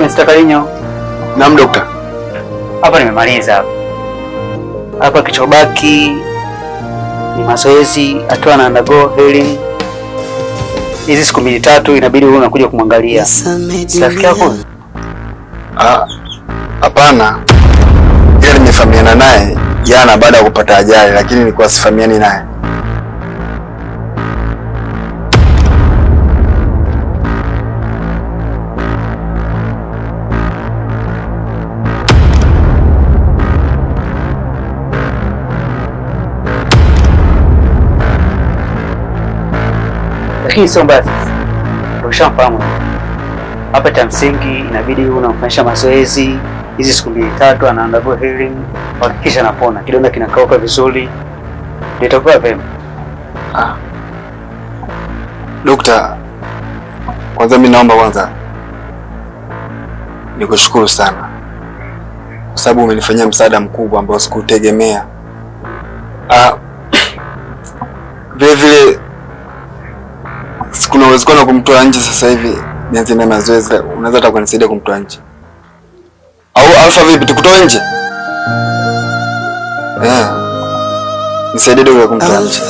Mr. Kalinyo. Naam dokta. Hapa nimemaliza. Hapa kichobaki ni mazoezi akiwa na undergo healing. Hizi siku 2 inabidi wewe unakuja kumwangalia. Rafiki yako? Hapana. Yeye nimefahamiana naye jana baada ya kupata ajali, lakini nilikuwa sifahamiani naye. Lakini sio mbaya. Ushamfahamu. Hapa cha msingi inabidi unamfanyisha mazoezi hizi siku 2-3, ana undergo healing, hakikisha anapona. Kidonda kinakauka vizuri. Nitakuwa vema. Dokta, kwanza mimi naomba nikushukuru sana kwa sababu umenifanyia msaada mkubwa ambao sikutegemea. Vile kuna uwezekano kumtoa nje sasa hivi nianze na mazoezi, unaweza hata kunisaidia kumtoa nje? Au Alfa vipi, tukutoe nje? Nisaidie dogo kumtoa nje.